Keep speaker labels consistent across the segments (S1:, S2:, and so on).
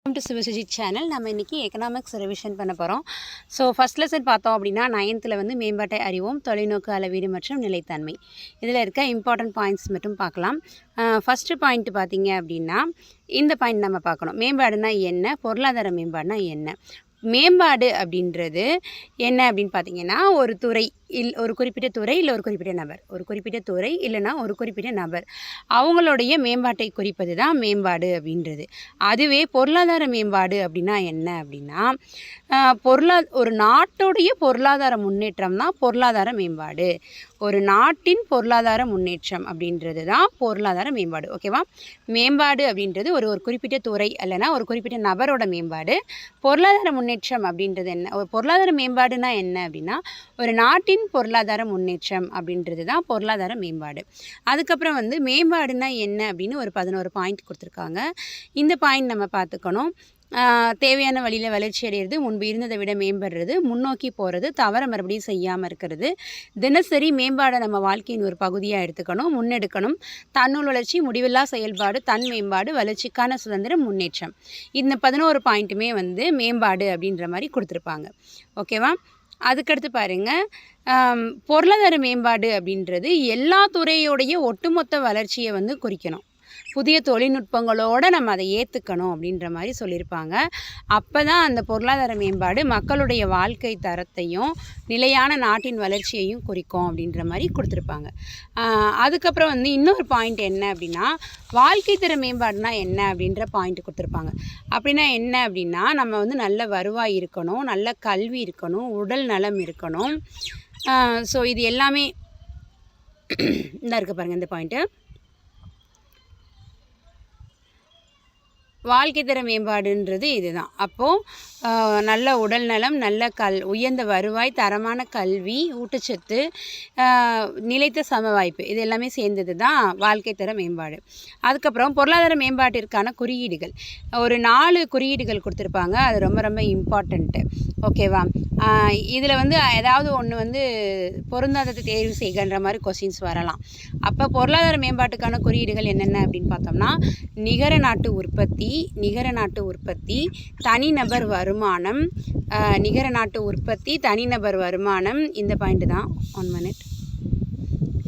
S1: Welcome to சிவசுஜித் channel. நம்ம இன்றைக்கி economics revision பண்ண போகிறோம். ஸோ ஃபஸ்ட் லெசன் பார்த்தோம் அப்படின்னா 9th வந்து மேம்பாட்டை அறிவோம், தொலைநோக்கு அளவீடு மற்றும் நிலைத்தன்மை. இதில் இருக்க இம்பார்ட்டன்ட் பாயிண்ட்ஸ் மட்டும் பார்க்கலாம். ஃபஸ்ட்டு பாயிண்ட் பார்த்தீங்க அப்படின்னா இந்த பாயிண்ட் நம்ம பார்க்கணும். மேம்பாடுனா என்ன, பொருளாதார மேம்பாடுனா என்ன. மேம்பாடு அப்படின்றது என்ன அப்படின்னு பார்த்தீங்கன்னா, ஒரு துறை ஒரு குறிப்பிட்ட துறை இல்லை ஒரு குறிப்பிட்ட நபர், ஒரு குறிப்பிட்ட துறை இல்லைனா ஒரு குறிப்பிட்ட நபர் அவங்களுடைய மேம்பாட்டை குறிப்பது தான் மேம்பாடு அப்படின்றது. அதுவே பொருளாதார மேம்பாடு அப்படின்னா என்ன அப்படின்னா, ஒரு நாட்டுடைய பொருளாதார முன்னேற்றம் தான் பொருளாதார மேம்பாடு. ஒரு நாட்டின் பொருளாதார முன்னேற்றம் அப்படின்றது தான் பொருளாதார மேம்பாடு. ஓகேவா? மேம்பாடு அப்படின்றது ஒரு குறிப்பிட்ட துறை இல்லைனா ஒரு குறிப்பிட்ட நபரோட மேம்பாடு. பொருளாதார முன்னேற்றம் அப்படின்றது என்ன, ஒரு பொருளாதார மேம்பாடுனா என்ன அப்படின்னா, ஒரு நாட்டின் பொருளாதார முன்னேற்றம் அப்படின்றது தான் பொருளாதார மேம்பாடு. அதுக்கப்புறம் வந்து மேம்பாடுனா என்ன அப்படின்னு ஒரு 11 பாயிண்ட் கொடுத்துருக்காங்க. இந்த பாயிண்ட் நம்ம பார்த்துக்கணும். தேவையான வழியில் வளர்ச்சி அடைகிறது, முன்பு இருந்ததை விட மேம்படுறது, முன்னோக்கி போகிறது, தவற மறுபடியும் செய்யாமல் இருக்கிறது, தினசரி மேம்பாடை நம்ம வாழ்க்கையின் ஒரு பகுதியாக எடுத்துக்கணும், முன்னெடுக்கணும், தன்னுள் வளர்ச்சி, முடிவில்லா செயல்பாடு, தன் மேம்பாடு, வளர்ச்சிக்கான சுதந்திரம், முன்னேற்றம். இந்த 11 பாயிண்ட்டுமே வந்து மேம்பாடு அப்படின்ற மாதிரி கொடுத்துருப்பாங்க. ஓகேவா? அதுக்கடுத்து பாருங்கள், பொருளாதார மேம்பாடு அப்படின்றது எல்லா துறையோடைய ஒட்டுமொத்த வளர்ச்சியை வந்து குறிக்கணும். புதிய தொழில்நுட்பங்களோடு நம்ம அதை ஏற்றுக்கணும் அப்படின்ற மாதிரி சொல்லியிருப்பாங்க. அப்போ தான் அந்த பொருளாதார மேம்பாடு மக்களுடைய வாழ்க்கை தரத்தையும் நிலையான நாட்டின் வளர்ச்சியையும் குறிக்கும் அப்படின்ற மாதிரி கொடுத்துருப்பாங்க. அதுக்கப்புறம் வந்து இன்னொரு பாயிண்ட் என்ன அப்படின்னா, வாழ்க்கை தர மேம்பாடுனா என்ன அப்படின்ற பாயிண்ட் கொடுத்துருப்பாங்க. அப்படின்னா என்ன அப்படின்னா, நம்ம வந்து நல்ல வருவாய் இருக்கணும், நல்ல கல்வி இருக்கணும், உடல் நலம் இருக்கணும். ஸோ இது எல்லாமே இந்த இருக்குது பாருங்கள். இந்த பாயிண்ட்டு வாழ்க்கை தர மேம்பாடுன்றது இதுதான். அப்போது நல்ல உடல் நலம், நல்ல உயர்ந்த வருவாய், தரமான கல்வி, ஊட்டச்சத்து, நிலைத்த சம வாய்ப்பு, இது எல்லாமே சேர்ந்தது தான் வாழ்க்கை தர மேம்பாடு. அதுக்கப்புறம் பொருளாதார மேம்பாட்டிற்கான குறியீடுகள், ஒரு 4 குறியீடுகள் கொடுத்துருப்பாங்க. அது ரொம்ப ரொம்ப இம்பார்ட்டண்ட்டு. ஓகேவா? இதில் வந்து ஏதாவது ஒன்று வந்து பொருந்தாததை தேர்வு செய்கின்ற மாதிரி கொஸ்டின்ஸ் வரலாம். அப்போ பொருளாதார மேம்பாட்டுக்கான குறியீடுகள் என்னென்ன அப்படின்னு பார்த்தோம்னா, நிகர நாட்டு உற்பத்தி, நிகர நாட்டு உற்பத்தி, தனிநபர் வருமானம், நிகர நாட்டு உற்பத்தி, தனிநபர் வருமானம். இந்த பாயிண்ட் தான். 1 minute.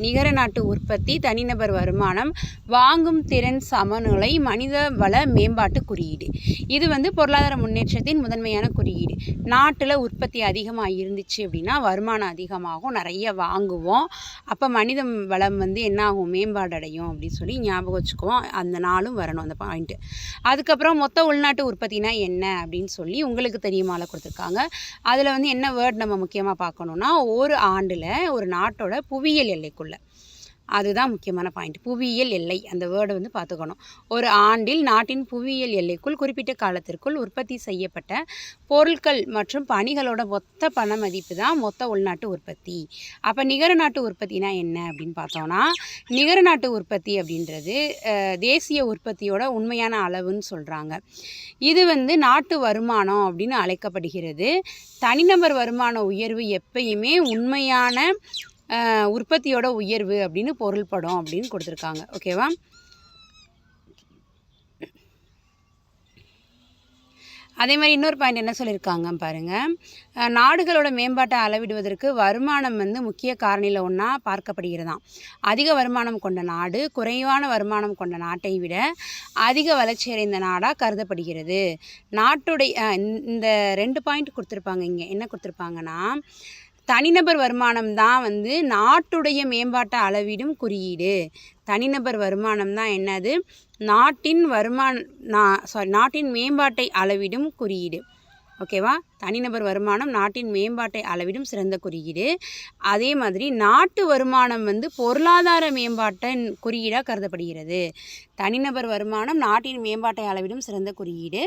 S1: நிகர நாட்டு உற்பத்தி, தனிநபர் வருமானம், வாங்கும் திறன் சமநிலை, மனித வள மேம்பாட்டு குறியீடு. இது வந்து பொருளாதார முன்னேற்றத்தின் முதன்மையான குறியீடு. நாட்டில் உற்பத்தி அதிகமாக இருந்துச்சு அப்படின்னா வருமானம் அதிகமாகும், நிறைய வாங்குவோம். அப்போ மனித வளம் வந்து என்ன ஆகும், மேம்பாடு அடையும் அப்படின்னு சொல்லி ஞாபகம் வச்சுக்குவோம். அந்த நாளும் வரணும் அந்த பாயிண்ட்டு. அதுக்கப்புறம் மொத்த உள்நாட்டு உற்பத்தினா என்ன அப்படின்னு சொல்லி உங்களுக்கு தெரியுமால கொடுத்துருக்காங்க. அதில் வந்து என்ன வேர்ட் நம்ம முக்கியமாக பார்க்கணுன்னா, ஒரு ஆண்டில் ஒரு நாட்டோட புவியியல் எல்லைக்குள்ள, அதுதான் முக்கியமான பாயிண்ட். புவியியல் எல்லை அந்த வேர்டை வந்து பார்த்துக்கணும். ஒரு ஆண்டில் நாட்டின் புவியியல் எல்லைக்குள் குறிப்பிட்ட காலத்திற்குள் உற்பத்தி செய்யப்பட்ட பொருட்கள் மற்றும் பணிகளோட மொத்த பண மதிப்பு தான் மொத்த உள்நாட்டு உற்பத்தி. அப்போ நிகர நாட்டு உற்பத்தினா என்ன அப்படின்னு பார்த்தோன்னா, நிகர நாட்டு உற்பத்தி அப்படின்றது தேசிய உற்பத்தியோட உண்மையான அளவுன்னு சொல்கிறாங்க. இது வந்து நாட்டு வருமானம் அப்படின்னு அழைக்கப்படுகிறது. தனிநபர் வருமான உயர்வு எப்பயுமே உண்மையான உற்பத்தியோட உயர்வு அப்படின்னு பொருள்படும் அப்படின்னு கொடுத்துருக்காங்க. ஓகேவா? அதே மாதிரி இன்னொரு பாயிண்ட் என்ன சொல்லியிருக்காங்க பாருங்கள், நாடுகளோட மேம்பாட்டை அளவிடுவதற்கு வருமானம் வந்து முக்கிய காரணியில் ஒன்றா பார்க்கப்படுகிறதாம். அதிக வருமானம் கொண்ட நாடு குறைவான வருமானம் கொண்ட நாட்டை விட அதிக வளர்ச்சி அடைந்த நாடாக கருதப்படுகிறது. நாட்டுடைய இந்த 2 பாயிண்ட் கொடுத்துருப்பாங்க. இங்கே என்ன கொடுத்துருப்பாங்கன்னா, தனிநபர் வருமானம் தான் வந்து நாட்டுடைய மேம்பாட்டை அளவிடும் குறியீடு. தனிநபர் வருமானம் தான் என்னது, நாட்டின் நாட்டின் மேம்பாட்டை அளவிடும் குறியீடு. ஓகேவா? தனிநபர் வருமானம் நாட்டின் மேம்பாட்டை அளவிடும் சிறந்த குறியீடு. அதே மாதிரி நாட்டு வருமானம் வந்து பொருளாதார மேம்பாட்டின் குறியீடாக கருதப்படுகிறது. தனிநபர் வருமானம் நாட்டின் மேம்பாட்டை அளவிடும் சிறந்த குறியீடு,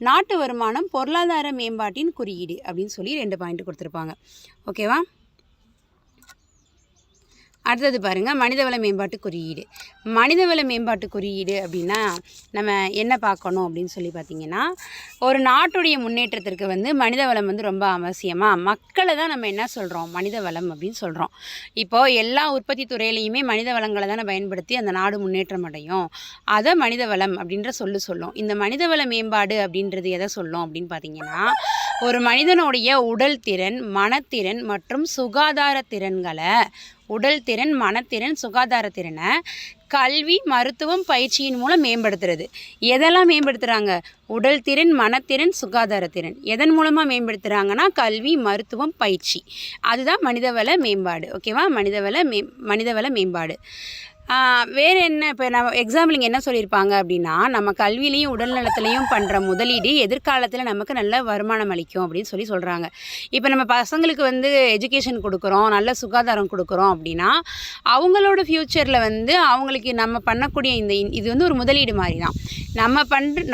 S1: நாட்டு வருமானம் பொருளாதார மேம்பாட்டின் குறியீடு அப்படின்னு சொல்லி 2 பாயிண்ட் கொடுத்துருப்பாங்க. ஓகேவா? அடுத்தது பாருங்கள், மனிதவள மேம்பாட்டு குறியீடு. மனிதவள மேம்பாட்டு குறியீடு அப்படின்னா நம்ம என்ன பார்க்கணும் அப்படின்னு சொல்லி பார்த்திங்கன்னா, ஒரு நாட்டுடைய முன்னேற்றத்திற்கு வந்து மனித வளம் வந்து ரொம்ப அவசியமாக. மக்களை தான் நம்ம என்ன சொல்கிறோம், மனித வளம் அப்படின்னு சொல்கிறோம். இப்போது எல்லா உற்பத்தி துறையிலையுமே மனித வளங்களை தானே பயன்படுத்தி அந்த நாடு முன்னேற்றம் அடையும். அதை மனித வளம் அப்படின்ற சொல்லும். இந்த மனிதவள மேம்பாடு அப்படின்றது எதை சொல்லும் அப்படின்னு பார்த்திங்கன்னா, ஒரு மனிதனுடைய உடல் திறன், மனத்திறன் மற்றும் சுகாதார திறன்களை, உடல் திறன், மனத்திறன், சுகாதார திறனை கல்வி, மருத்துவம், பயிற்சியின் மூலம் மேம்படுத்துறது. எதெல்லாம் மேம்படுத்துகிறாங்க? உடல் திறன், மனத்திறன், சுகாதார திறன். எதன் மூலமாக மேம்படுத்துகிறாங்கன்னா கல்வி, மருத்துவம், பயிற்சி. அதுதான் மனிதவள மேம்பாடு. ஓகேவா? மனிதவள மேம்பாடு. வேறு என்ன, இப்போ நம்ம எக்ஸாம்பிள் இங்கே என்ன சொல்லியிருப்பாங்க அப்படின்னா, நம்ம கல்வியிலையும் உடல் நலத்துலையும் பண்ணுற முதலீடு எதிர்காலத்தில் நமக்கு நல்ல வருமானம் அளிக்கும் அப்படின்னு சொல்கிறாங்க. இப்போ நம்ம பசங்களுக்கு வந்து எஜுகேஷன் கொடுக்குறோம், நல்ல சுகாதாரம் கொடுக்குறோம் அப்படின்னா அவங்களோட ஃப்யூச்சரில் வந்து அவங்களுக்கு நம்ம பண்ணக்கூடிய இது வந்து ஒரு முதலீடு மாதிரி தான்.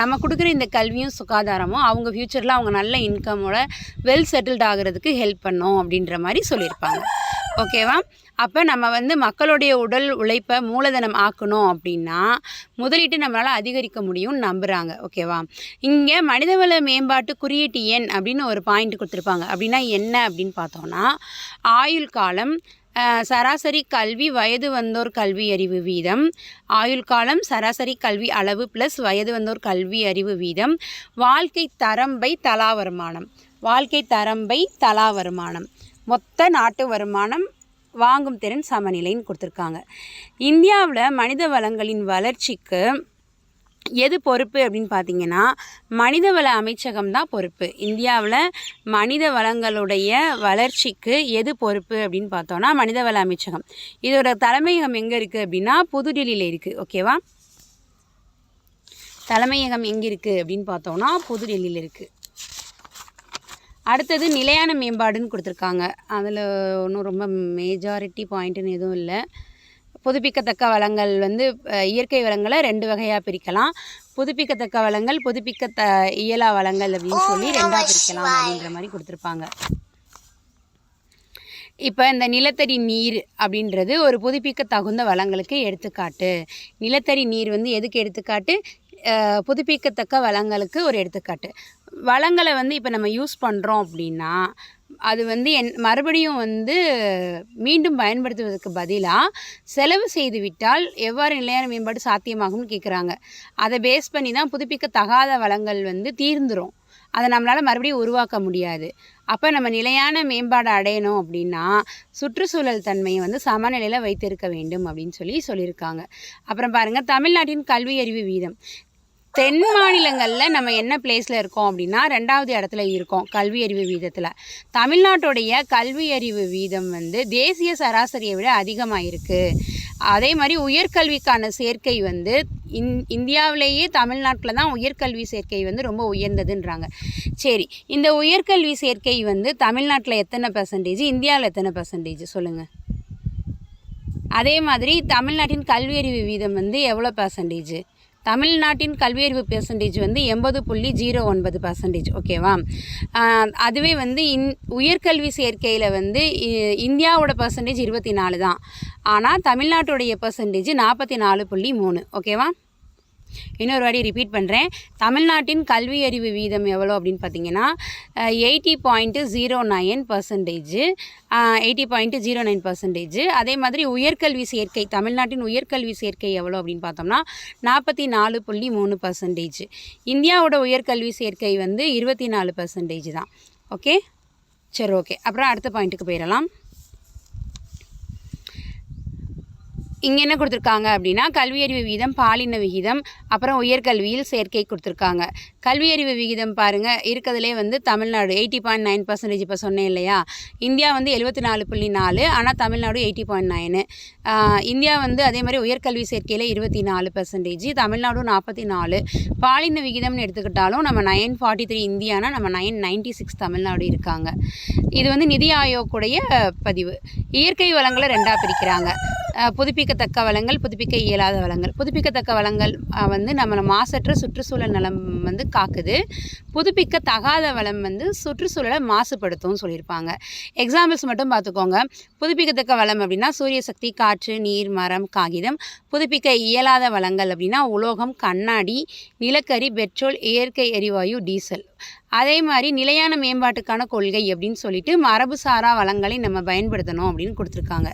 S1: நம்ம கொடுக்குற இந்த கல்வியும் சுகாதாரமும் அவங்க ஃப்யூச்சரில் அவங்க நல்ல இன்கமோட வெல் செட்டில்ட் ஆகிறதுக்கு ஹெல்ப் பண்ணும் அப்படின்ற மாதிரி சொல்லியிருப்பாங்க. ஓகேவா? அப்போ நம்ம வந்து மக்களுடைய உடல் உழைப்பை மூலதனம் ஆக்கணும் அப்படின்னா முதலீட்டு நம்மளால் அதிகரிக்க முடியும்னு நம்புகிறாங்க. ஓகேவா? இங்கே மனிதவள மேம்பாட்டு குறியீட்டு எண் அப்படின்னு ஒரு பாயிண்ட் கொடுத்துருப்பாங்க. அப்படின்னா என்ன அப்படின்னு பார்த்தோன்னா, ஆயுள் காலம், சராசரி கல்வி, வயது வந்தோர் கல்வி அறிவு வீதம், ஆயுள் காலம், சராசரி கல்வி அளவு ப்ளஸ் வயது வந்தோர் கல்வி அறிவு வீதம், வாழ்க்கை தரம் பை தலா வருமானம், மொத்த நாட்டு வருமானம், வாங்கும் திறன் சமநிலைன்னு கொடுத்துருக்காங்க. இந்தியாவில் மனித வளங்களின் வளர்ச்சிக்கு எது பொறுப்பு அப்படின்னு பார்த்தீங்கன்னா, மனிதவள அமைச்சகம் தான் பொறுப்பு. இந்தியாவில் மனித வளங்களுடைய வளர்ச்சிக்கு எது பொறுப்பு அப்படின்னு பார்த்தோன்னா மனிதவள அமைச்சகம். இதோட தலைமையகம் எங்கே இருக்குது அப்படின்னா புதுடெல்லியில் இருக்குது. ஓகேவா? தலைமையகம் எங்கே இருக்குது அப்படின்னு பார்த்தோன்னா புதுடெல்லியில் இருக்குது. அடுத்தது நிலையான மேம்பாடுன்னு கொடுத்துருக்காங்க. அதில் ஒன்றும் ரொம்ப மேஜாரிட்டி பாயிண்ட்டுன்னு எதுவும் இல்லை. புதுப்பிக்கத்தக்க வளங்கள் வந்து இயற்கை வளங்களை 2 வகையாக பிரிக்கலாம். புதுப்பிக்கத்தக்க வளங்கள், இயலா வளங்கள் அப்படின்னு சொல்லி 2ஆக பிரிக்கலாம் அப்படின்ற மாதிரி கொடுத்துருப்பாங்க. இப்போ இந்த நிலத்தடி நீர் அப்படின்றது ஒரு புதுப்பிக்க தகுந்த வளங்களுக்கு எடுத்துக்காட்டு. நிலத்தடி நீர் வந்து எதுக்கு எடுத்துக்காட்டு? புதுப்பிக்கத்தக்க வளங்களுக்கு ஒரு எடுத்துக்காட்டு. வளங்களை வந்து இப்போ நம்ம யூஸ் பண்ணுறோம் அப்படின்னா அது வந்து மறுபடியும் வந்து மீண்டும் பயன்படுத்துவதற்கு பதிலாக செலவு செய்து விட்டால் எவ்வாறு நிலையான மேம்பாடு சாத்தியமாகும்னு கேட்குறாங்க. அதை பேஸ் பண்ணி தான் புதுப்பிக்கத்தகாத வளங்கள் வந்து தீர்ந்துடும். அதை நம்மளால் மறுபடியும் உருவாக்க முடியாது. அப்போ நம்ம நிலையான மேம்பாடு அடையணும் அப்படின்னா சுற்றுச்சூழல் தன்மையை வந்து சமநிலையில் வைத்திருக்க வேண்டும் அப்படின்னு சொல்லியிருக்காங்க. அப்புறம் பாருங்கள், தமிழ்நாட்டின் கல்வி அறிவு வீதம். தென் மாநிலங்களில் நம்ம என்ன பிளேஸில் இருக்கோம் அப்படின்னா 2வது இடத்துல இருக்கோம் கல்வி அறிவு வீதத்தில். தமிழ்நாட்டுடைய கல்வி அறிவு வீதம் வந்து தேசிய சராசரியை விட அதிகமாக இருக்குது. அதே மாதிரி உயர்கல்விக்கான சேர்க்கை வந்து இந்தியாவிலேயே தமிழ்நாட்டில் தான் உயர்கல்வி சேர்க்கை வந்து ரொம்ப உயர்ந்ததுன்றாங்க. சரி, இந்த உயர்கல்வி சேர்க்கை வந்து தமிழ்நாட்டில் எத்தனை %, இந்தியாவில் எத்தனை % சொல்லுங்கள். அதே மாதிரி தமிழ்நாட்டின் கல்வியறிவு வீதம் வந்து எவ்வளோ %? தமிழ்நாட்டின் கல்வியறிவு பெர்சன்டேஜ் வந்து 80.09%. ஓகேவா? அதுவே வந்து உயர்கல்வி சேர்க்கையில் வந்து இந்தியாவோட பர்சன்டேஜ் 24 தான். ஆனால் தமிழ்நாட்டுடைய பர்சன்டேஜ் 44.3. ஓகேவா? இன்னொரு வாட்டி ரிப்பீட் பண்ணுறேன். தமிழ்நாட்டின் கல்வி அறிவு வீதம் எவ்வளோ அப்படின்னு பார்த்தீங்கன்னா 80.09%. அதே மாதிரி உயர்கல்வி சேர்க்கை, தமிழ்நாட்டின் உயர்கல்வி சேர்க்கை எவ்வளோ அப்படின்னு பார்த்தோம்னா 44.3%. இந்தியாவோட உயர்கல்வி சேர்க்கை வந்து 24% தான். ஓகே, சரி, ஓகே. அப்புறம் அடுத்த பாயிண்ட்டுக்கு போயிடலாம். இங்கே என்ன கொடுத்துருக்காங்க அப்படின்னா கல்வியறிவு விகிதம், பாலின விகிதம், அப்புறம் உயர்கல்வியில் சேர்க்கை கொடுத்துருக்காங்க. கல்வியறிவு விகிதம் பாருங்கள், இருக்கிறதுலே வந்து தமிழ்நாடு 80.9%. இப்போ சொன்னேன் இல்லையா, இந்தியா வந்து 74.4, ஆனால் தமிழ்நாடு 80.9. இந்தியா வந்து அதே மாதிரி உயர்கல்வி சேர்க்கையில் 24%, தமிழ்நாடு 44. பாலின விகிதம்னு எடுத்துக்கிட்டாலும் நம்ம 943 இந்தியானா நம்ம 996 தமிழ்நாடு இருக்காங்க. இது வந்து நிதி ஆயோக்குடைய பதிவு. இயற்கை வளங்களை 2ஆக பிரிக்கிறாங்க. புதுப்பிக்கத்தக்க வளங்கள், புதுப்பிக்க இயலாத வளங்கள். புதுப்பிக்கத்தக்க வளங்கள் வந்து நம்மளை மாசற்ற சுற்றுச்சூழல் நலம் வந்து காக்குது. புதுப்பிக்கத்தகாத வளம் வந்து சுற்றுச்சூழலை மாசுபடுத்தும்னு சொல்லியிருப்பாங்க. எக்ஸாம்பிள்ஸ் மட்டும் பார்த்துக்கோங்க. புதுப்பிக்கத்தக்க வளம் அப்படின்னா சூரிய சக்தி, காற்று, நீர், மரம், காகிதம். புதுப்பிக்க இயலாத வளங்கள் அப்படின்னா உலோகம், கண்ணாடி, நிலக்கரி, பெட்ரோல், இயற்கை எரிவாயு, டீசல். அதே மாதிரி நிலையான மேம்பாட்டுக்கான கொள்கை அப்படின்னு சொல்லிட்டு மரபுசாரா வளங்களை நம்ம பயன்படுத்தணும் அப்படின்னு கொடுத்துருக்காங்க.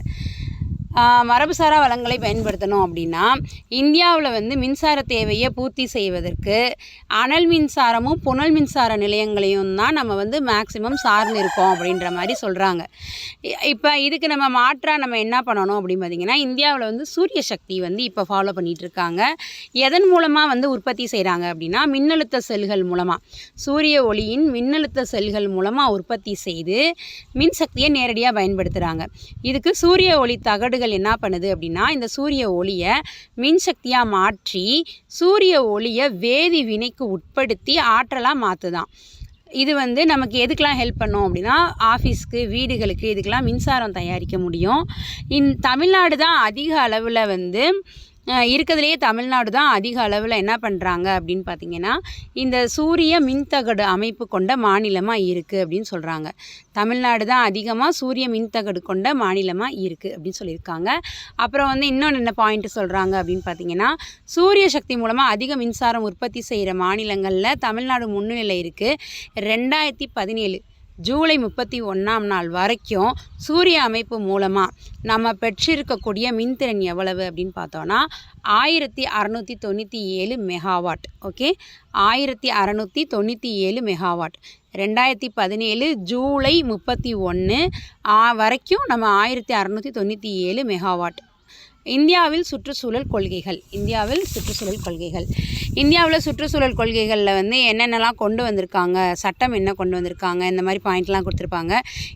S1: மரபுசாரா வளங்களை பயன்படுத்தணும் அப்படின்னா இந்தியாவில் வந்து மின்சார தேவையை பூர்த்தி செய்வதற்கு அனல் மின்சாரமும் புனல் மின்சார நிலையங்களையும் தான் நம்ம வந்து மேக்சிமம் சார்ந்து இருக்கோம் அப்படின்ற மாதிரி சொல்கிறாங்க. இப்போ இதுக்கு நம்ம மாற்றாக நம்ம என்ன பண்ணணும் அப்படின்னு பார்த்திங்கன்னா இந்தியாவில் வந்து சூரிய சக்தி வந்து இப்போ ஃபாலோ பண்ணிகிட்டு இருக்காங்க. எதன் மூலமாக வந்து உற்பத்தி செய்கிறாங்க அப்படின்னா மின்னழுத்த செல்கள் மூலமாக, சூரிய ஒளியின் மின்னழுத்த செல்கள் மூலமாக உற்பத்தி செய்து மின்சக்தியை நேரடியாக பயன்படுத்துகிறாங்க. இதுக்கு சூரிய ஒளி தகடு என்ன பண்ணுது அப்படின்னா இந்த சூரிய ஒளியை மின்சக்தியாக மாற்றி சூரிய ஒளியை வேதி வினைக்கு உட்படுத்தி ஆற்றலாக மாற்றுதான். இது வந்து நமக்கு எதுக்கெலாம் ஹெல்ப் பண்ணோம் அப்படின்னா ஆஃபீஸ்க்கு, வீடுகளுக்கு இதுக்கெலாம் மின்சாரம் தயாரிக்க முடியும். தமிழ்நாடு தான் அதிக அளவில் வந்து இருக்கிறதுலையே தமிழ்நாடு தான் அதிக அளவில் என்ன பண்ணுறாங்க அப்படின்னு பார்த்திங்கன்னா இந்த சூரிய மின்தகடு அமைப்பு கொண்ட மாநிலமாக இருக்குது அப்படின்னு சொல்கிறாங்க. தமிழ்நாடு தான் அதிகமாக சூரிய மின்தகடு கொண்ட மாநிலமாக இருக்குது அப்படின்னு சொல்லியிருக்காங்க. அப்புறம் வந்து இன்னொன்று என்ன பாயிண்ட் சொல்கிறாங்க அப்படின்னு பார்த்திங்கன்னா சூரிய சக்தி மூலமாக அதிக மின்சாரம் உற்பத்தி செய்கிற மாநிலங்களில் தமிழ்நாடு முன்னிலை இருக்குது. 2017 ஜூலை 31ஆம் நாள் வரைக்கும் சூரிய அமைப்பு மூலமாக நம்ம பெற்றிருக்கக்கூடிய மின்திறன் எவ்வளவு அப்படின்னு பார்த்தோன்னா 1697 மெகாவாட். Okay, 1697 megawatt. 2017 ஜூலை 31 வரைக்கும் நம்ம 1697 மெகாவாட். இந்தியாவில் சுற்றுச்சூழல் கொள்கைகள். இந்தியாவில் சுற்றுச்சூழல் கொள்கைகளில் வந்து என்னென்னலாம் கொண்டு வந்திருக்காங்க, சட்டம் என்ன கொண்டு வந்திருக்காங்க, இந்த மாதிரி பாயிண்ட்லாம் கொடுத்துருப்பாங்க.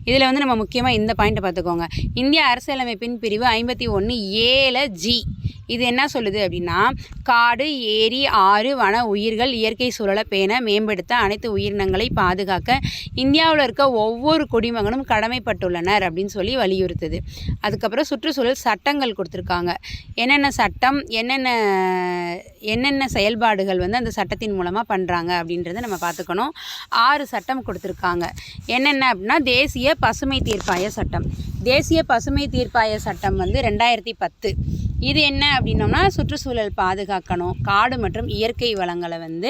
S1: இதில் வந்து நம்ம முக்கியமாக இந்த பாயிண்ட்டை பார்த்துக்கோங்க. இந்திய அரசியலமைப்பின் பிரிவு 51(7)G இது என்ன சொல்லுது அப்படின்னா காடு, ஏரி, ஆறு, வன உயிர்கள் இயற்கை சூழலை பேண மேம்படுத்த அனைத்து உயிரினங்களை பாதுகாக்க இந்தியாவில் இருக்க ஒவ்வொரு குடிமகனும் கடமைப்பட்டுள்ளனர் அப்படின்னு சொல்லி வலியுறுத்துது. அதுக்கப்புறம் சுற்றுச்சூழல் சட்டங்கள் கொடுத்துருக்காங்க. என்னென்ன சட்டம், என்னென்ன செயல்பாடுகள் வந்து அந்த சட்டத்தின் மூலமாக பண்ணுறாங்க அப்படின்றத நம்ம பார்த்துக்கணும். 6 சட்டம் கொடுத்துருக்காங்க. என்னென்ன அப்படின்னா தேசிய பசுமை தீர்ப்பாய சட்டம். தேசிய பசுமை தீர்ப்பாய சட்டம் வந்து 2010. இது என்ன அப்படின்னோம்னா சுற்றுச்சூழல் பாதுகாக்கணும், காடு மற்றும் இயற்கை வளங்களை வந்து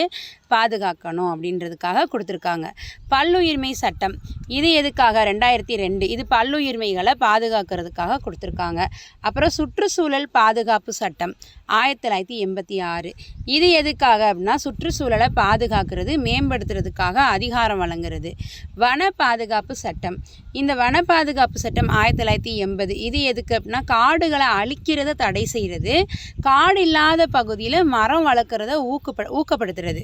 S1: பாதுகாக்கணும் அப்படின்றதுக்காக கொடுத்துருக்காங்க. பல்லுயிர்மை சட்டம் இது எதுக்காக 2002. இது பல்லுயிர்மைகளை பாதுகாக்கிறதுக்காக கொடுத்துருக்காங்க. அப்புறம் சுற்றுச்சூழல் பாதுகாப்பு சட்டம் 1986. இது எதுக்காக அப்படின்னா சுற்றுச்சூழலை பாதுகாக்கிறது, மேம்படுத்துறதுக்காக அதிகாரம் வழங்குறது. வன பாதுகாப்பு சட்டம். இந்த வன பாதுகாப்பு சட்டம் 1980. இது எதுக்கு அப்படின்னா காடுகளை அழிக்கிறத தடை செய்கிறது, காடு இல்லாத பகுதியில் மரம் வளர்க்குறத ஊக்கப்படுத்துறது.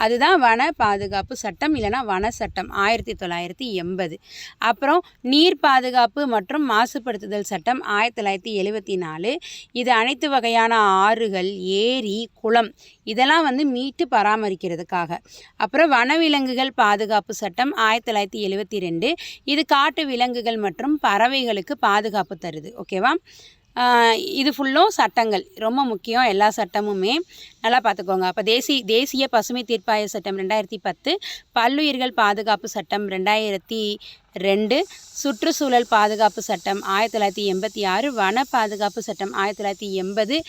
S1: அதுதான் வன பாதுகாப்பு சட்டம், இல்லைனா வன சட்டம் 1980. அப்புறம் நீர் பாதுகாப்பு மற்றும் மாசுபடுத்துதல் சட்டம் 1974. இது அனைத்து வகையான ஆறுகள், ஏரி, குளம் இதெல்லாம் வந்து மீட்டு பராமரிக்கிறதுக்காக. அப்புறம் வனவிலங்குகள் பாதுகாப்பு சட்டம் 1972. இது காட்டு விலங்குகள் மற்றும் பறவைகளுக்கு பாதுகாப்பு தருது. ஓகேவா? இது ஃபுல்லும் சட்டங்கள் ரொம்ப முக்கியம். எல்லா சட்டமுமே நல்லா பார்த்துக்கோங்க. அப்போ தேசிய பசுமை தீர்ப்பாய சட்டம் 2010, பல்லுயிர்கள் பாதுகாப்பு சட்டம் 2002, சுற்றுச்சூழல் பாதுகாப்பு சட்டம் 1986, வன பாதுகாப்பு சட்டம் 1980,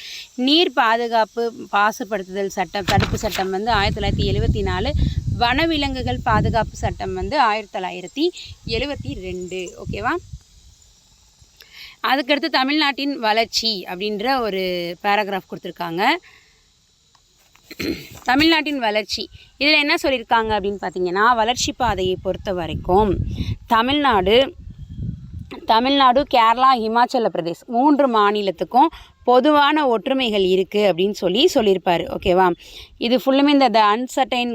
S1: நீர் பாதுகாப்பு மாசுபடுத்துதல் சட்டம் தடுப்பு சட்டம் வந்து 1974, வனவிலங்குகள் பாதுகாப்பு சட்டம் வந்து 1972. ஓகேவா? அதுக்கடுத்து தமிழ்நாட்டின் வளர்ச்சி அப்படின்ற ஒரு பேராகிராஃப் கொடுத்துருக்காங்க. தமிழ்நாட்டின் வளர்ச்சி இதில் என்ன சொல்லியிருக்காங்க அப்படின்னு பார்த்தீங்கன்னா வளர்ச்சி பாதையை பொறுத்த வரைக்கும் தமிழ்நாடு, கேரளா, ஹிமாச்சல பிரதேஷ் 3 மாநிலத்துக்கும் பொதுவான ஒற்றுமைகள் இருக்குது அப்படின்னு சொல்லியிருப்பார். ஓகேவா? இது ஃபுல்லுமே இந்த அன்சர்டைன்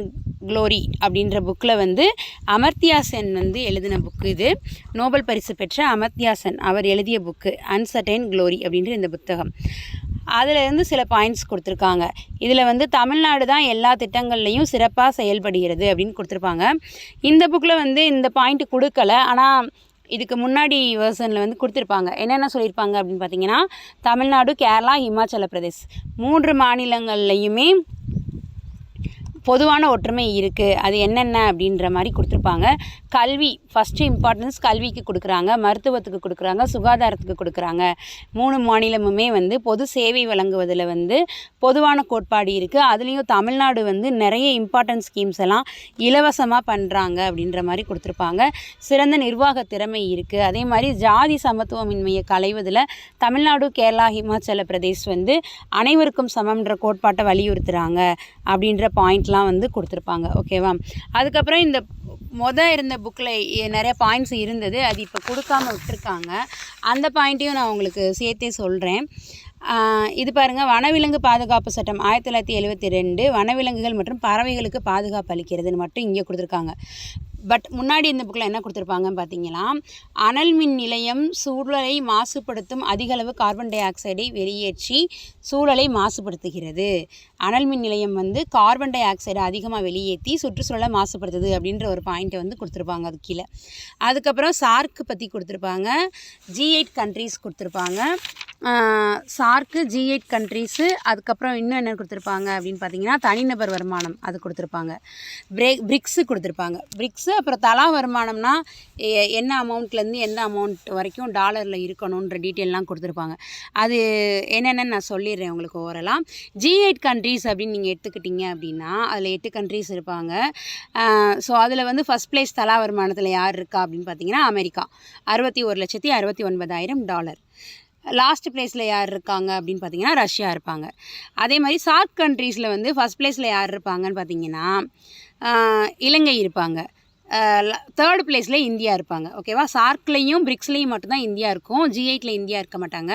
S1: க்ளோரி அப்படின்ற புக்கில் வந்து அமர்த்தியா சென் வந்து எழுதின புக்கு. இது நோபல் பரிசு பெற்ற அமர்த்தியா சென் அவர் எழுதிய புக்கு அன்சர்டைன் க்ளோரி அப்படின்ற இந்த புத்தகம். அதிலேருந்து சில பாயிண்ட்ஸ் கொடுத்துருக்காங்க. இதில் வந்து தமிழ்நாடு தான் எல்லா திட்டங்கள்லையும் சிறப்பாக செயல்படுகிறது அப்படின்னு கொடுத்துருப்பாங்க. இந்த புக்கில் வந்து இந்த பாயிண்ட் கொடுக்கல, ஆனால் இதுக்கு முன்னாடி வெர்ஷனில் வந்து கொடுத்துருப்பாங்க. என்னென்ன சொல்லியிருப்பாங்க அப்படின்னு பார்த்தீங்கன்னா, தமிழ்நாடு, கேரளா, இமாச்சல பிரதேஷ் 3 மாநிலங்கள்லையுமே பொதுவான ஒற்றுமை இருக்குது. அது என்னென்ன அப்படின்ற மாதிரி கொடுத்துருப்பாங்க. கல்வி ஃபஸ்ட்டு இம்பார்ட்டன்ஸ் கல்விக்கு கொடுக்குறாங்க, மருத்துவத்துக்கு கொடுக்குறாங்க, சுகாதாரத்துக்கு கொடுக்குறாங்க. 3 மாநிலமுமே வந்து பொது சேவை வழங்குவதில் வந்து பொதுவான கோட்பாடு இருக்குது. அதுலேயும் தமிழ்நாடு வந்து நிறைய இம்பார்ட்டன்ட் ஸ்கீம்ஸ் எல்லாம் இலவசமாக பண்ணுறாங்க அப்படின்ற மாதிரி கொடுத்துருப்பாங்க. சிறந்த நிர்வாக திறமை இருக்குது. அதே மாதிரி ஜாதி சமத்துவமின்மையை களைவதில் தமிழ்நாடு, கேரளா, இமாச்சல பிரதேஷ் வந்து அனைவருக்கும் சமம்ன்ற கோட்பாட்டை வலியுறுத்துகிறாங்க அப்படின்ற பாயிண்ட்லாம் வந்து கொடுத்துருப்பாங்க. ஓகேவா? அதுக்கப்புறம் இந்த இருந்த புக்கில் நிறைய பாயிண்ட்ஸ் இருந்தது, அது இப்போ கொடுக்காம விட்டுருக்காங்க. அந்த பாயிண்ட்டையும் நான் உங்களுக்கு சேர்த்தே சொல்கிறேன். இது பாருங்கள், வனவிலங்கு பாதுகாப்பு சட்டம் 1972 வனவிலங்குகள் மற்றும் பறவைகளுக்கு பாதுகாப்பு அளிக்கிறதுன்னு மட்டும் இங்கே கொடுத்துருக்காங்க. பட் முன்னாடி இந்த புக்கில் என்ன கொடுத்துருப்பாங்கன்னு பார்த்தீங்கன்னா, அனல் மின் நிலையம் சூழலை மாசுபடுத்தும் அதிகளவு கார்பன் டை ஆக்சைடை வெளியேற்றி சூழலை மாசுபடுத்துகிறது. அனல் மின் நிலையம் வந்து கார்பன் டை ஆக்சைடை அதிகமாக வெளியேற்றி சுற்றுச்சூழலை மாசுபடுத்துது அப்படின்ற ஒரு பாயிண்ட்டை வந்து கொடுத்துருப்பாங்க அது கீழே. அதுக்கப்புறம் சார்க்கு பற்றி கொடுத்துருப்பாங்க. G8 கண்ட்ரீஸ் கொடுத்துருப்பாங்க. சார்க்கு G8 கண்ட்ரீஸு. அதுக்கப்புறம் இன்னும் என்ன கொடுத்துருப்பாங்க அப்படின்னு பார்த்தீங்கன்னா, தனிநபர் வருமானம் அது கொடுத்துருப்பாங்க. பிரிக்ஸு கொடுத்துருப்பாங்க. பிரிக்ஸு அப்புறம் தலா வருமானம்னா என்ன அமௌண்ட்லேருந்து எந்த அமௌண்ட் வரைக்கும் டாலரில் இருக்கணுன்ற டீட்டெயிலெலாம் கொடுத்துருப்பாங்க. அது என்னென்னு நான் சொல்லிடுறேன் உங்களுக்கு ஓவரலாக. G8 கண்ட்ரீஸ் அப்படின்னு நீங்கள் எடுத்துக்கிட்டிங்க அப்படின்னா அதில் 8 கண்ட்ரீஸ் இருப்பாங்க. ஸோ அதில் வந்து ஃபஸ்ட் பிளேஸ் தலா வருமானத்தில் யார் இருக்கா அப்படின்னு பார்த்தீங்கன்னா அமெரிக்கா, $61,69,000. லாஸ்ட் பிளேஸில் யார் இருக்காங்க அப்படின்னு பார்த்தீங்கன்னா ரஷ்யா இருப்பாங்க. அதே மாதிரி சார்க் கண்ட்ரீஸில் வந்து ஃபஸ்ட் பிளேஸில் யார் இருப்பாங்கன்னு பார்த்தீங்கன்னா இலங்கை இருப்பாங்க. தேர்ட் பிளேஸில் இந்தியா இருப்பாங்க. ஓகேவா? சார்க்லேயும் பிரிக்ஸ்லேயும் மட்டும்தான் இந்தியா இருக்கும். G8ல் இந்தியா இருக்க மாட்டாங்க.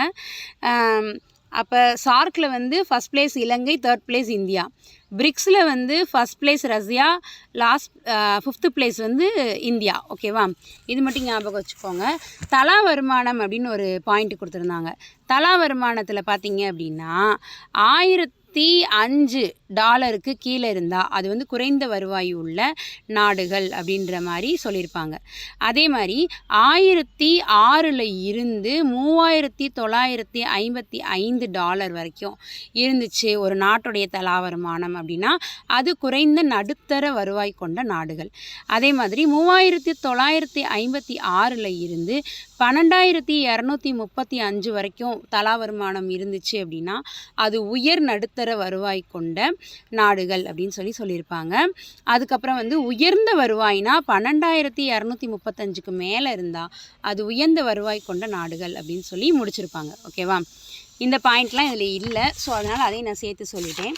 S1: அப்போ சார்க்கில் வந்து ஃபஸ்ட் பிளேஸ் இலங்கை, தேர்ட் பிளேஸ் இந்தியா. பிரிக்ஸில் வந்து first place Russia, last 5th place வந்து இந்தியா. ஓகேவா? இது மட்டும் ஞாபகம் வச்சுக்கோங்க. தலா வருமானம் அப்படின்னு ஒரு பாயிண்ட் கொடுத்துருந்தாங்க. தலா வருமானத்தில் பார்த்தீங்க அப்படின்னா $1005 கீழே இருந்தால் அது வந்து குறைந்த வருவாய் உள்ள நாடுகள் அப்படின்ற மாதிரி சொல்லியிருப்பாங்க. அதே மாதிரி 1006 இருந்து $3955 வரைக்கும் இருந்துச்சு ஒரு நாட்டுடைய தலா வருமானம் அப்படின்னா அது குறைந்த நடுத்தர வருவாய் கொண்ட நாடுகள். அதே மாதிரி 3956 இருந்து 12235 வரைக்கும் தலா வருமானம் இருந்துச்சு அப்படின்னா அது உயர் நடுத்தர வருவாய் கொண்ட நாடுகள் அப்படின்னு சொல்லியிருப்பாங்க. அதுக்கப்புறம் வந்து உயர்ந்த வருவாய்னா 12235க்கு மேலே இருந்தால் அது உயர்ந்த வருவாய் கொண்ட நாடுகள் அப்படின்னு சொல்லி முடிச்சிருப்பாங்க. ஓகேவா? இந்த பாயிண்ட்லாம் இதில் இல்லை. ஸோ அதனால் அதையும் நான் சேர்த்து சொல்லிட்டேன்.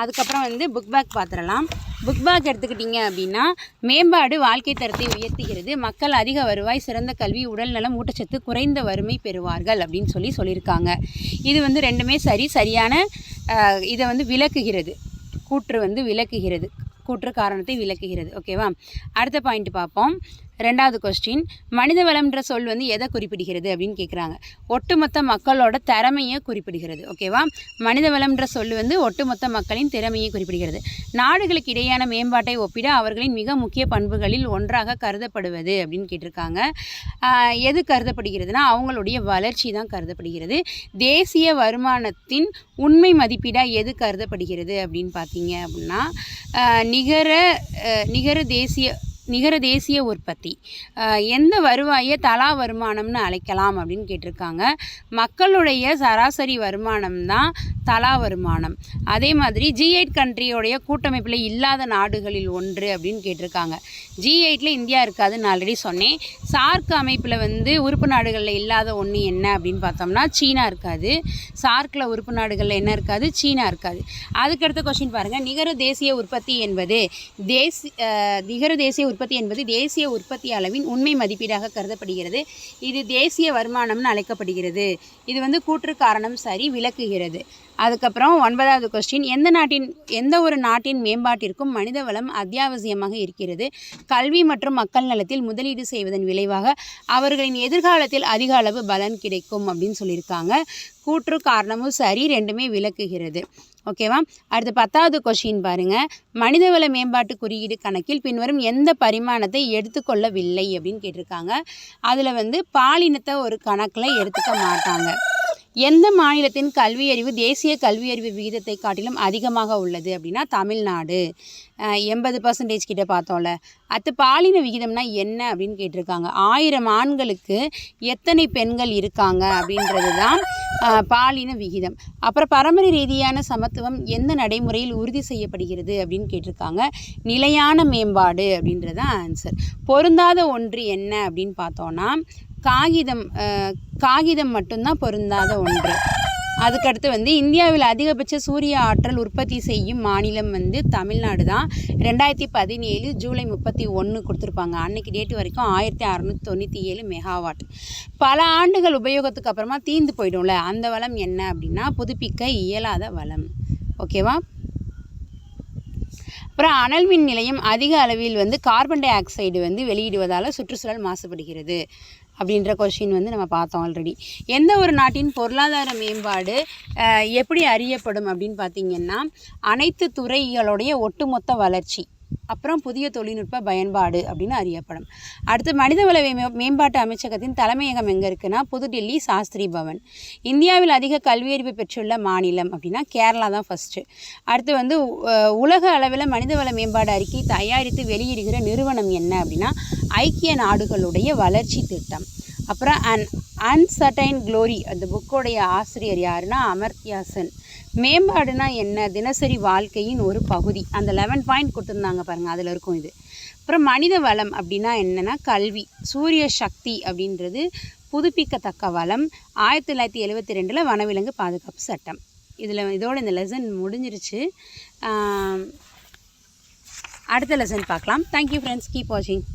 S1: அதுக்கப்புறம் வந்து புக் பேக் பார்த்துடலாம். புக் பேக் எடுத்துக்கிட்டிங்க அப்படின்னா மேம்பாடு வாழ்க்கை தரத்தை உயர்த்துகிறது, மக்கள் அதிக வருவாய், சிறந்த கல்வி, உடல்நலம், ஊட்டச்சத்து, குறைந்த வறுமை பெறுவார்கள் அப்படின்னு சொல்லியிருக்காங்க. இது வந்து ரெண்டுமே சரியான இதை வந்து விளக்குகிறது. கூற்று வந்து விளக்குகிறது, கூற்று காரணத்தை விளக்குகிறது. ஓகேவா? அடுத்த பாயிண்ட் பார்ப்போம். 2வது கொஸ்டின், மனித வளம்ன்ற சொல் வந்து எதை குறிப்பிடுகிறது அப்படின்னு கேட்குறாங்க. ஒட்டுமொத்த மக்களோட திறமையை குறிப்பிடுகிறது. ஓகேவா? மனித வளம்ன்ற சொல் வந்து ஒட்டுமொத்த மக்களின் திறமையை குறிப்பிடுகிறது. நாடுகளுக்கு இடையான மேம்பாட்டை ஒப்பிட அவர்களின் மிக முக்கிய பண்புகளில் ஒன்றாக கருதப்படுவது அப்படின்னு கேட்டிருக்காங்க. எது கருதப்படுகிறதுனா அவங்களுடைய வளர்ச்சி தான் கருதப்படுகிறது. தேசிய வருமானத்தின் உண்மை மதிப்பீடாக எது கருதப்படுகிறது அப்படின்னு பார்த்தீங்க அப்படின்னா நிகர தேசிய உற்பத்தி. எந்த வருவாயை தலா வருமானம்னு அழைக்கலாம் அப்படின்னு கேட்டிருக்காங்க. மக்களுடைய சராசரி வருமானம் தான் தலா வருமானம். அதே மாதிரி G8 கண்ட்ரியோடைய கூட்டமைப்பில் இல்லாத நாடுகளில் ஒன்று அப்படின்னு கேட்டிருக்காங்க. G8ல் இந்தியா இருக்காதுன்னு ஆல்ரெடி சொன்னேன். சார்க் அமைப்பில் வந்து உறுப்பு நாடுகளில் இல்லாத ஒன்று என்ன அப்படின்னு பார்த்தோம்னா சீனா இருக்காது. சார்க்கில் உறுப்பு நாடுகளில் என்ன இருக்காது? சீனா இருக்காது. அதுக்கடுத்த கொஸ்டின் பாருங்கள். நிகர தேசிய உற்பத்தி என்பது தேசிய உற்பத்தி அளவின் உண்மை மதிப்பீடாக கருதப்படுகிறது. இது தேசிய வருமானம்னு அழைக்கப்படுகிறது. இது வந்து கூற்று காரணம் சரி விளக்குகிறது. அதுக்கப்புறம் 9வது கொஸ்டின், எந்த ஒரு நாட்டின் மேம்பாட்டிற்கும் மனித வளம் அத்தியாவசியமாக இருக்கிறது. கல்வி மற்றும் மக்கள் நலத்தில் முதலீடு செய்வதன் விளைவாக அவர்களின் எதிர்காலத்தில் அதிக அளவு பலன் கிடைக்கும் அப்படின்னு சொல்லியிருக்காங்க. கூற்று காரணமும் சரி ரெண்டுமே விளக்குகிறது. ஓகேவா? அடுத்து 10வது கொஷின் பாருங்கள். மனிதவள மேம்பாட்டு குறியீடு கணக்கில் பின்வரும் எந்த பரிமாணத்தை எடுத்துக்கொள்ளவில்லை அப்படின்னு கேட்டிருக்காங்க. அதில் வந்து பாலினத்தை ஒரு கணக்கில் எடுத்துக்க மாட்டாங்க. எந்த மாநிலத்தின் கல்வியறிவு தேசிய கல்வியறிவு விகிதத்தை காட்டிலும் அதிகமாக உள்ளது அப்படின்னா தமிழ்நாடு. 80% கிட்ட பார்த்தோம்ல. அடுத்து பாலின விகிதம்னா என்ன அப்படின்னு கேட்டிருக்காங்க. 1000 ஆண்களுக்கு எத்தனை பெண்கள் இருக்காங்க அப்படின்றது தான் பாலின விகிதம். அப்புறம் பரம்பரை ரீதியான சமத்துவம் எந்த நடைமுறையில் உறுதி செய்யப்படுகிறது அப்படின்னு கேட்டிருக்காங்க. நிலையான மேம்பாடு அப்படின்றது தான் ஆன்சர். பொருந்தாத ஒன்று என்ன அப்படின்னு பார்த்தோன்னா காகிதம் மட்டும்தான் பொருந்தாத ஒன்று. அதுக்கடுத்து வந்து இந்தியாவில் அதிகபட்ச சூரிய ஆற்றல் உற்பத்தி செய்யும் மாநிலம் வந்து தமிழ்நாடு தான். 2017 ஜூலை 31 கொடுத்துருப்பாங்க. அன்னைக்கு டேட்டு வரைக்கும் 1697 மெகாவாட். பல ஆண்டுகள் உபயோகத்துக்கு அப்புறமா தீர்ந்து போயிடும்ல, அந்த வளம் என்ன அப்படின்னா புதுப்பிக்க இயலாத வளம். ஓகேவா? அப்புறம் அனல் மின் நிலையம் அதிக அளவில் வந்து கார்பன் டை ஆக்சைடு வந்து வெளியிடுவதால் சுற்றுச்சூழல் மாசுபடுகிறது அப்படின்ற கொஷின் வந்து நம்ம பார்த்தோம் ஆல்ரெடி. எந்த ஒரு நாட்டின் பொருளாதார மேம்பாடு எப்படி அறியப்படும் அப்படின்னு பார்த்திங்கன்னா அனைத்து துறைகளுடைய ஒட்டுமொத்த வளர்ச்சி, அப்புறம் புதிய தொழில்நுட்ப பயன்பாடு அப்படின்னு அறியப்படும். அடுத்து மனிதவள மேம்பாட்டு அமைச்சகத்தின் தலைமையகம் எங்கே இருக்குன்னா புதுடெல்லி சாஸ்திரி பவன். இந்தியாவில் அதிக கல்வியறிவு பெற்றுள்ள மாநிலம் அப்படின்னா கேரளா தான் ஃபஸ்ட்டு. அடுத்து வந்து உலக அளவில் மனிதவள மேம்பாடு அறிக்கை தயாரித்து வெளியிடுகிற நிறுவனம் என்ன அப்படின்னா ஐக்கிய நாடுகளுடைய வளர்ச்சி திட்டம். அப்புறம் அன்சர்டைன் க்ளோரி அந்த புக்கோடைய ஆசிரியர் யாருன்னா அமர்த்தியா சென். மேம்பாடுனா என்ன? தினசரி வாழ்க்கையின் ஒரு பகுதி. அந்த 11 பாயிண்ட் கொடுத்துருந்தாங்க பாருங்கள், அதில் இருக்கும் இது. அப்புறம் மனித வளம் அப்படின்னா என்னென்னா கல்வி. சூரிய சக்தி அப்படின்றது புதுப்பிக்கத்தக்க வளம். 1972 வனவிலங்கு பாதுகாப்பு சட்டம். இதோட இந்த லெசன் முடிஞ்சிருச்சு. அடுத்த லெசன் பார்க்கலாம். தேங்க்யூ ஃப்ரெண்ட்ஸ், கீப் வாட்சிங்.